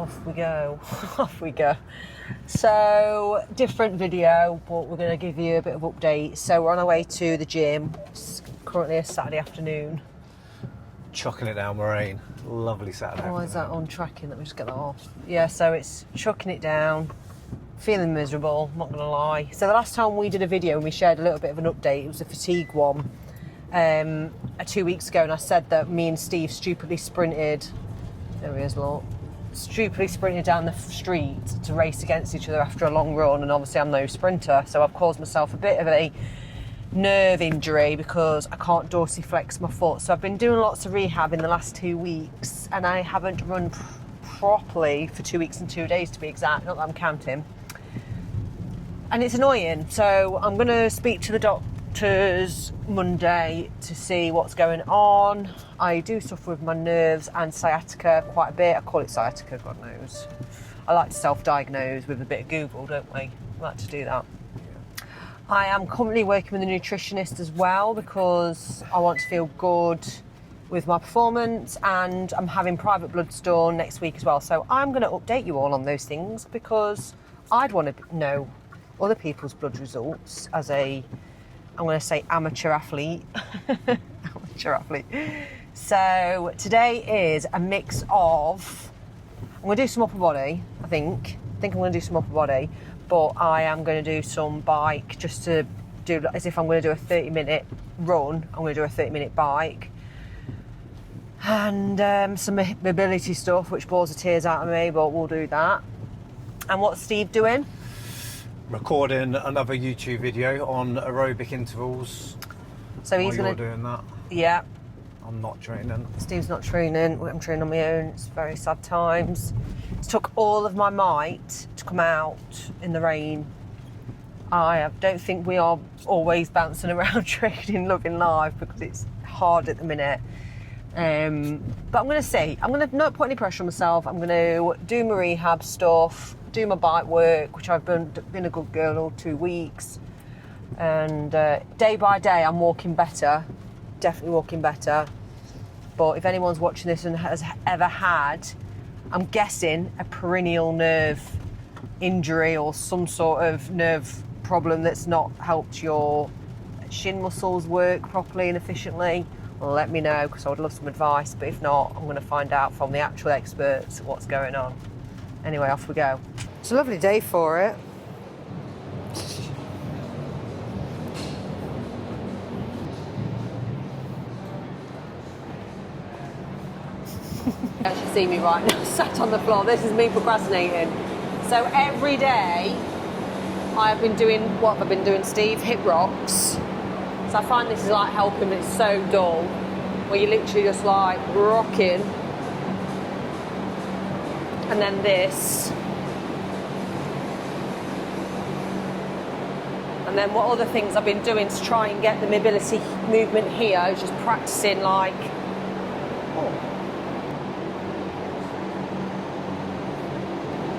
Off we go, off we go. So, different video, but we're going to give you a bit of update. So we're on our way to the gym. It's currently a Saturday afternoon. Chucking it down, Maureen. Lovely Saturday afternoon. Why is that on tracking? Let me just get that off. Yeah, so it's chucking it down. Feeling miserable, not going to lie. So the last time we did a video and we shared a little bit of an update, it was a fatigue one 2 weeks ago, and I said that me and Steve stupidly sprinted. There he is, look. Stupidly sprinted down the street to race against each other after a long run, and obviously I'm no sprinter, so I've caused myself a bit of a nerve injury because I can't dorsiflex my foot. So I've been doing lots of rehab in the last 2 weeks, and I haven't run properly for 2 weeks and 2 days to be exact, not that I'm counting, and it's annoying. So I'm going to speak to the doctors Monday to see what's going on. I do suffer with my nerves and sciatica quite a bit. I call it sciatica, God knows. I like to self-diagnose with a bit of Google, don't we? I like to do that. Yeah. I am currently working with a nutritionist as well because I want to feel good with my performance, and I'm having private bloods done next week as well. So I'm going to update you all on those things because I'd want to know other people's blood results as a, I'm going to say amateur athlete. Amateur athlete. So today is a mix of, I'm going to do some upper body, I think I'm going to do some upper body, but I am going to do some bike just to do, as if I'm going to do a 30-minute run, I'm going to do a 30-minute bike. And some mobility stuff, which bores the tears out of me, but we'll do that. And what's Steve doing? Recording another YouTube video on aerobic intervals. So he's going to doing that. Yeah. I'm not training. Steve's not training. I'm training on my own. It's very sad times. It took all of my might to come out in the rain. I don't think we are always bouncing around training, loving life, because it's hard at the minute. But I'm going to see. I'm going to not put any pressure on myself. I'm going to do my rehab stuff, do my bike work, which I've been a good girl all 2 weeks. And day by day, I'm walking better. Definitely walking better. But if anyone's watching this and has ever had, I'm guessing, a perennial nerve injury or some sort of nerve problem that's not helped your shin muscles work properly and efficiently, well, let me know, because I would love some advice. But if not, I'm going to find out from the actual experts what's going on. Anyway, off we go. It's a lovely day for it. You actually see me right now, sat on the floor. This is me procrastinating. So every day I've been doing, what have I been doing, Steve? Hyrox. So I find this is like helping, but it's so dull, where you're literally just like rocking. And then this. And then what other things I've been doing to try and get the mobility movement here is just practicing like,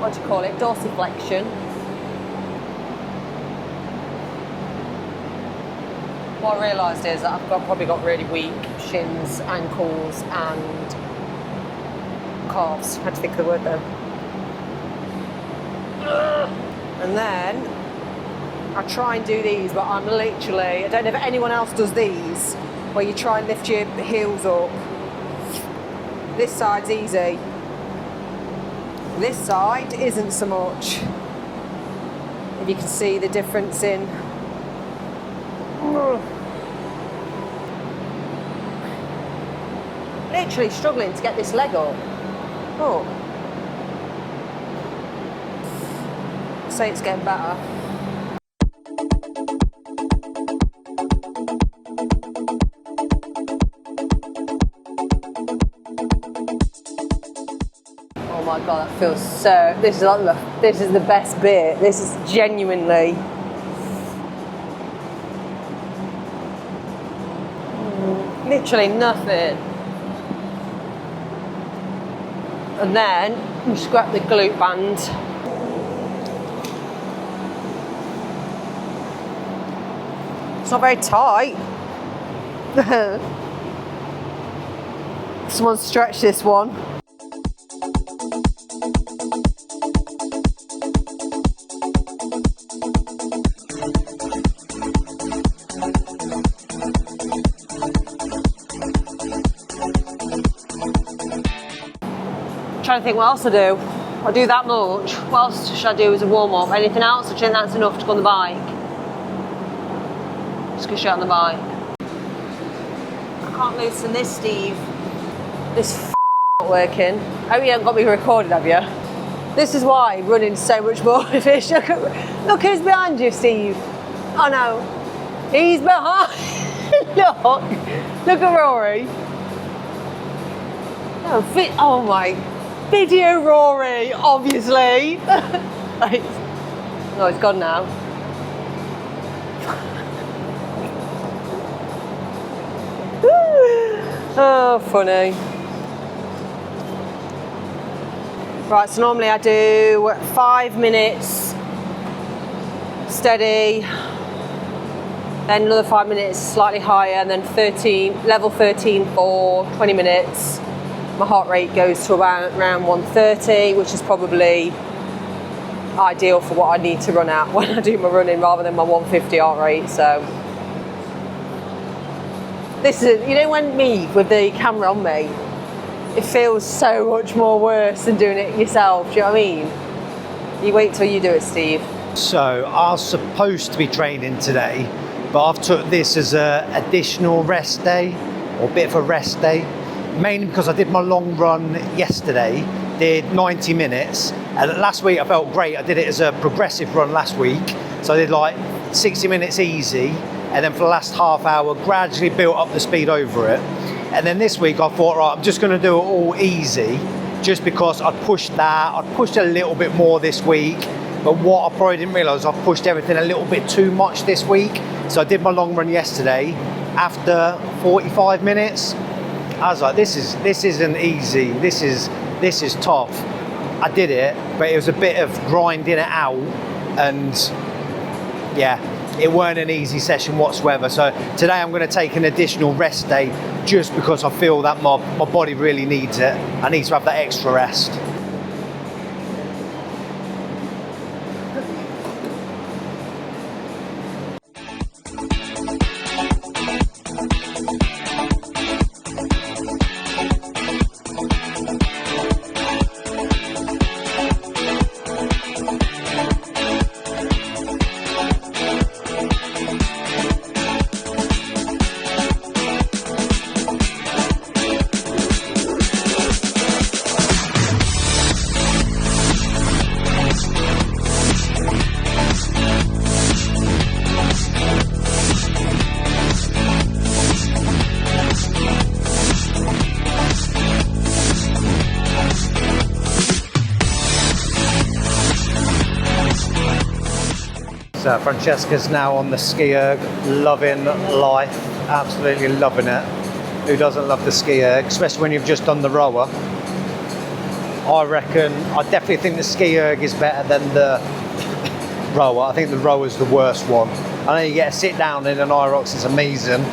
what do you call it, dorsiflexion. What I realised is that I've probably got really weak shins, ankles and calves. I had to think of the word though. And then I try and do these, but I'm literally, I don't know if anyone else does these, where you try and lift your heels up. This side's easy. This side isn't so much. If you can see the difference in. Literally struggling to get this leg up. Oh. I'd say it's getting better. Oh my God, that feels so, this is the best bit. This is genuinely. Literally nothing. And then you just grab the glute band. It's not very tight. Someone stretch this one. trying to think what else I do. I do that much. What else should I do as a warm-up? Anything else? I think that's enough to go on the bike. Just go straight on the bike. I can't loosen this, Steve. This not working. I hope you haven't got me recorded, have you? This is why running's so much more efficient. Look who's behind you, Steve. Oh no, he's behind. Look at Rory. Oh my, video Rory, obviously. Right. Oh, it's gone now. Oh, funny. Right, so normally I do 5 minutes steady, then another 5 minutes slightly higher, and then level 13 for 20 minutes. My heart rate goes to around 130, which is probably ideal for what I need to run at when I do my running, rather than my 150 heart rate. So this is, you know, when me with the camera on me, it feels so much more worse than doing it yourself. Do you know what I mean? You wait till you do it, Steve. So I was supposed to be training today, but I've took this as a additional rest day, or a bit of a rest day, mainly because I did my long run yesterday, did 90 minutes, and last week I felt great. I did it as a progressive run last week, so I did like 60 minutes easy, and then for the last half hour gradually built up the speed over it. And then this week I thought, right, I'm just going to do it all easy, just because I'd pushed a little bit more this week. But what I probably didn't realise, I've pushed everything a little bit too much this week. So I did my long run yesterday. After 45 minutes, I was like, this isn't easy. This is tough. I did it, but it was a bit of grinding it out, and yeah, it weren't an easy session whatsoever. So today I'm going to take an additional rest day, just because I feel that my body really needs it. I need to have that extra rest. So Francesca's now on the ski erg, loving life, absolutely loving it. Who doesn't love the ski erg, especially when you've just done the rower? I definitely think the ski erg is better than the rower. I think the rower's the worst one. I know you get to sit down in an Hyrox, it's amazing,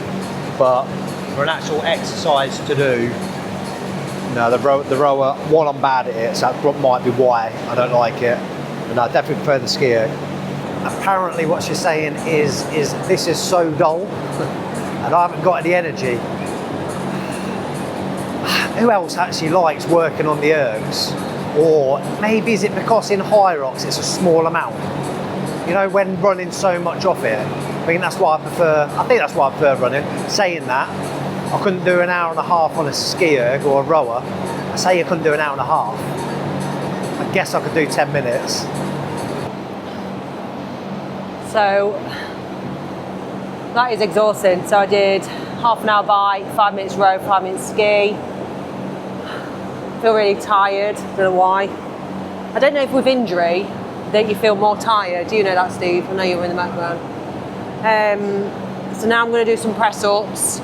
but for an actual exercise to do, no, the rower, one, I'm bad at it, so that might be why I don't like it. But no, I definitely prefer the ski erg. Apparently what she's saying is this is so dull and I haven't got any energy. Who else actually likes working on the ergs? Or maybe is it because in Hyrox it's a small amount? You know, when running so much off it, I think that's why I prefer running. Saying that, I couldn't do an hour and a half on a ski erg or a rower. I say I couldn't do an hour and a half. I guess I could do 10 minutes. So that is exhausting. So I did half an hour bike, 5 minutes row, 5 minutes ski. Feel really tired, don't know why. I don't know if with injury that you feel more tired. Do you know that, Steve? I know you were in the background. So now I'm going to do some press ups,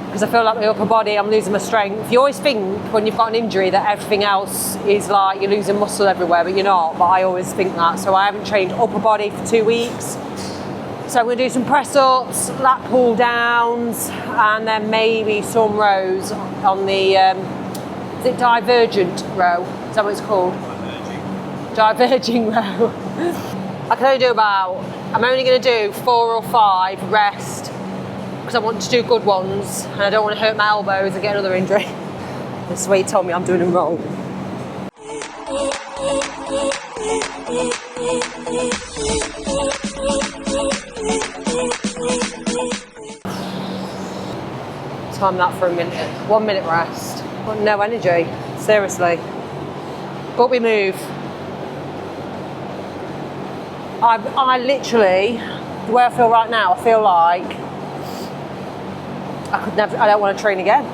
because I feel like my upper body, I'm losing my strength. You always think when you've got an injury that everything else is like you're losing muscle everywhere, but you're not. But I always think that. So I haven't trained upper body for 2 weeks. So I'm going to do some press ups, lat pull downs, and then maybe some rows on the, is it divergent row? Is that what it's called? Diverging row. I can only do I'm only going to do 4 or 5 rest, because I want to do good ones and I don't want to hurt my elbows and get another injury. This is where he told me I'm doing them wrong. Time that for a minute. 1 minute rest. No energy, seriously. But we move. I literally, the way I feel right now, I feel like I don't want to train again.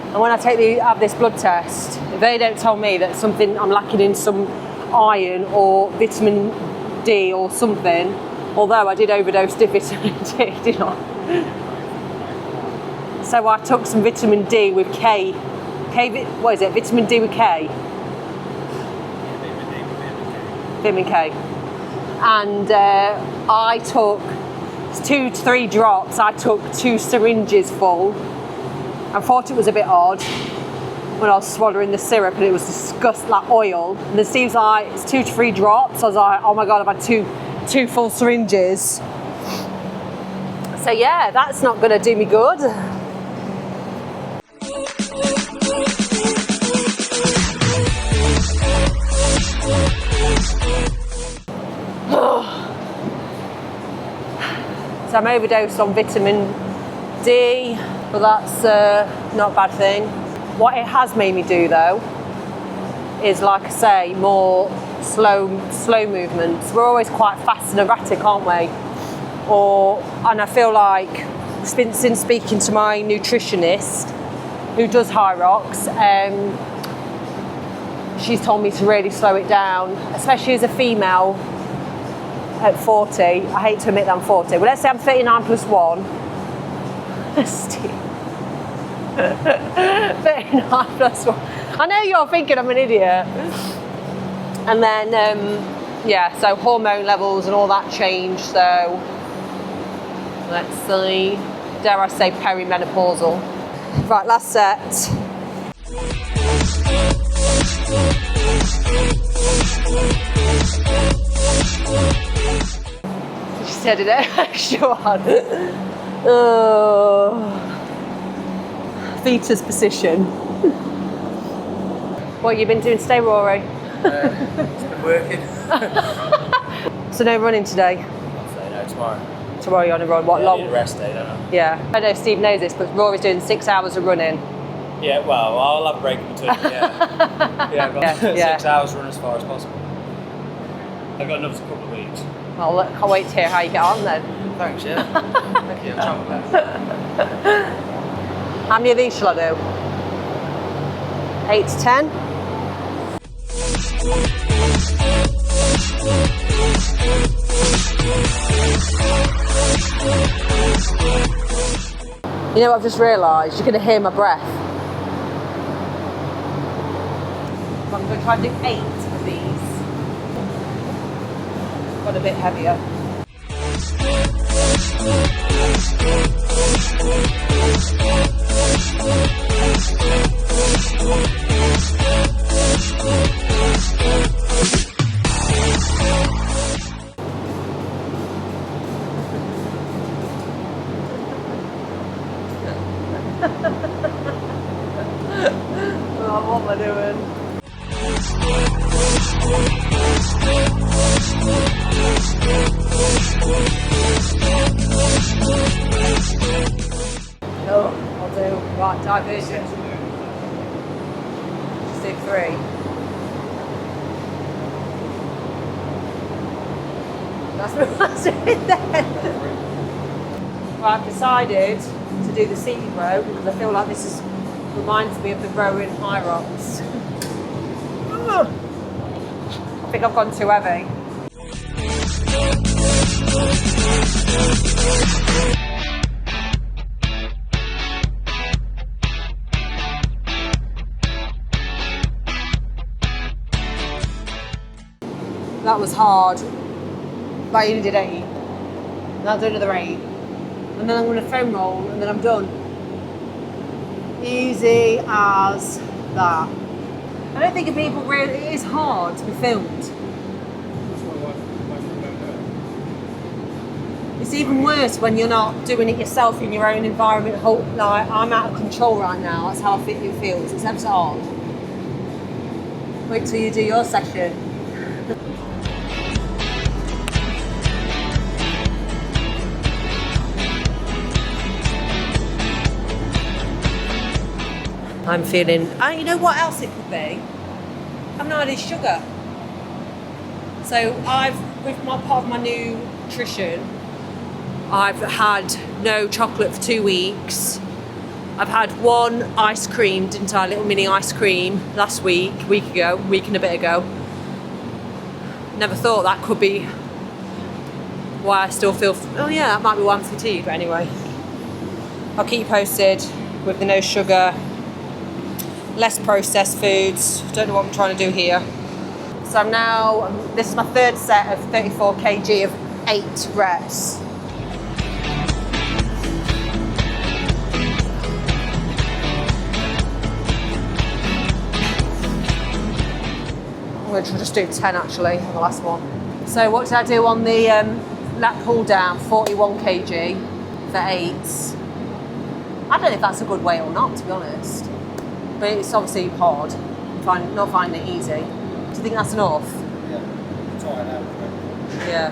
And when I have this blood test, if they don't tell me that I'm lacking in some iron or vitamin D or something, although I did overdose vitamin D, didn't I? So I took some vitamin D with K. What is it? Vitamin D with K? Vitamin K. And I took 2 to 3 drops. I took 2 syringes full. I thought it was a bit odd when I was swallowing the syrup, and it was disgusting, like oil. And it seems like it's 2 to 3 drops. I was like, oh my God, I've had two full syringes. So yeah, that's not going to do me good. So I'm overdosed on vitamin D, but that's not a bad thing. What it has made me do though is, like I say, more slow movements. We're always quite fast and erratic, aren't we? And I feel like since speaking to my nutritionist who does Hyrox, she's told me to really slow it down, especially as a female at 40. I hate to admit that I'm 40. Well, let's say I'm 39 plus 1. 39 plus 1. I know you're thinking I'm an idiot. And then, yeah, so hormone levels and all that change. So, let's see, dare I say perimenopausal. Right, last set. She said it extra one. Fetus position. What have you been doing today, Rory? It's been working. So no running today? I'll say no, tomorrow. Tomorrow you're on a run. What, long? I need a rest day, don't I? Yeah. I don't know if Steve knows this, but Rory's doing 6 hours of running. Yeah, well, I'll have a break in between, yeah. Yeah, I've got 6 hours run as far as possible. I've got another couple of weeks. Well, I can't wait to hear how you get on then. Thanks, yeah. Thank you, I'll try my best. How many of these shall I do? 8 to 10? You know what I've just realised? You're going to hear my breath. I'm going to try and do 8 of these. Got a bit heavier. Oh, what am I doing? No, I'll do, right, diversion. Just do 3. That's what I was doing then. Right, I've decided to do the seated row because I feel like this reminds me of the row in Hyrox. I think I've gone too heavy. That was hard. But I only did 8. And I'll do another 8. And then I'm going to foam roll and then I'm done. Easy as that. I don't think people really, it is hard to be filmed. It's even worse when you're not doing it yourself in your own environment. Like, I'm out of control right now. That's how it feels. It's ever so hard. Wait till you do your session. I'm feeling, you know what else it could be? I've not had any sugar. So with part of my nutrition, I've had no chocolate for 2 weeks. I've had one ice cream, didn't I? A little mini ice cream last week and a bit ago. Never thought that could be why I still feel, oh yeah, that might be why I'm fatigued, but anyway. I'll keep you posted with the no sugar, less processed foods. Don't know what I'm trying to do here. So this is my third set of 34 kg of 8 reps. I'm going to just do 10 actually on the last one. So what did I do on the lat pull down? 41 kg for 8s. I don't know if that's a good way or not, to be honest. But it's obviously hard. Not finding it easy. Do you think that's enough? Yeah. Try it out. Yeah.